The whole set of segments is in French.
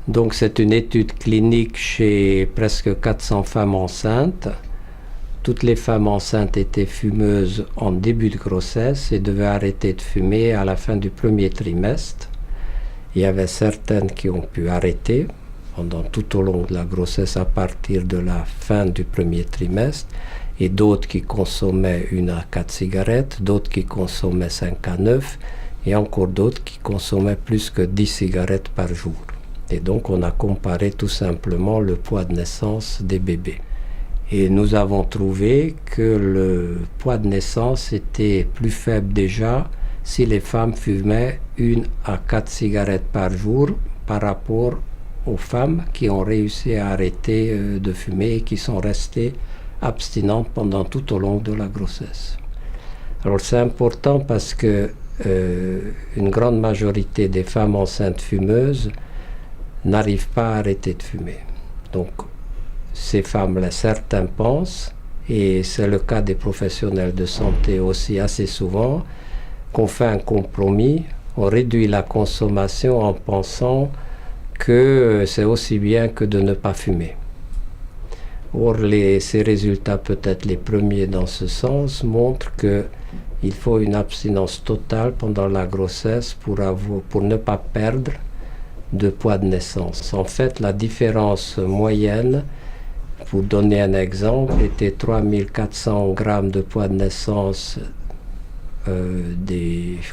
Donc c'est une étude clinique chez presque 400 femmes enceintes. Toutes les femmes enceintes étaient fumeuses en début de grossesse et devaient arrêter de fumer à la fin du premier trimestre. Il y avait certaines qui ont pu arrêter pendant tout au long de la grossesse à partir de la fin du premier trimestre, et d'autres qui consommaient 1 à 4 cigarettes, d'autres qui consommaient 5 à 9, et encore d'autres qui consommaient plus que 10 cigarettes par jour. Et donc on a comparé tout simplement le poids de naissance des bébés. Et nous avons trouvé que le poids de naissance était plus faible déjà si les femmes fumaient 1 à 4 cigarettes par jour par rapport aux femmes qui ont réussi à arrêter de fumer et qui sont restées abstinentes pendant tout au long de la grossesse. Alors c'est important parce que une grande majorité des femmes enceintes fumeuses n'arrivent pas à arrêter de fumer. Donc ces femmes-là, certains pensent, et c'est le cas des professionnels de santé aussi assez souvent, qu'on fait un compromis, on réduit la consommation en pensant que c'est aussi bien que de ne pas fumer. Or, ces résultats, peut-être les premiers dans ce sens, montrent qu'il faut une abstinence totale pendant la grossesse pour ne pas perdre de poids de naissance. En fait, la différence moyenne, pour donner un exemple, était 3400 grammes de poids de naissance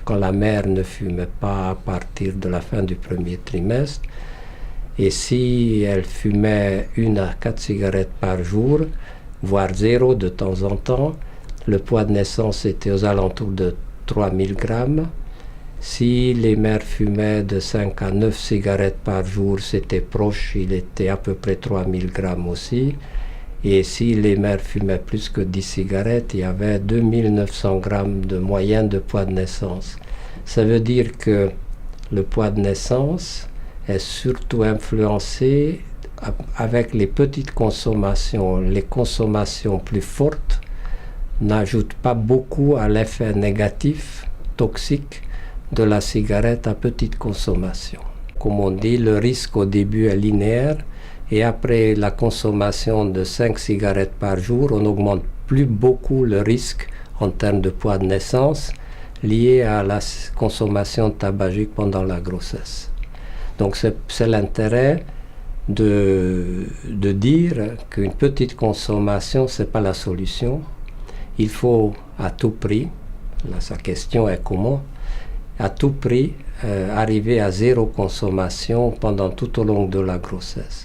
quand la mère ne fumait pas à partir de la fin du premier trimestre. Et si elle fumait 1 à 4 cigarettes par jour, voire 0 de temps en temps, le poids de naissance était aux alentours de 3000 grammes. Si les mères fumaient de 5 à 9 cigarettes par jour, c'était proche, il était à peu près 3000 grammes aussi. Et si les mères fumaient plus que 10 cigarettes, il y avait 2900 grammes de moyenne de poids de naissance. Ça veut dire que le poids de naissance est surtout influencé avec les petites consommations. Les consommations plus fortes n'ajoutent pas beaucoup à l'effet négatif, toxique, de la cigarette à petite consommation. Comme on dit, le risque au début est linéaire, et après la consommation de 5 cigarettes par jour, on n'augmente plus beaucoup le risque en termes de poids de naissance lié à la consommation tabagique pendant la grossesse. Donc c'est l'intérêt de dire qu'une petite consommation, ce n'est pas la solution. Il faut à tout prix, là sa question est comment, à tout prix arriver à 0 consommation pendant tout au long de la grossesse.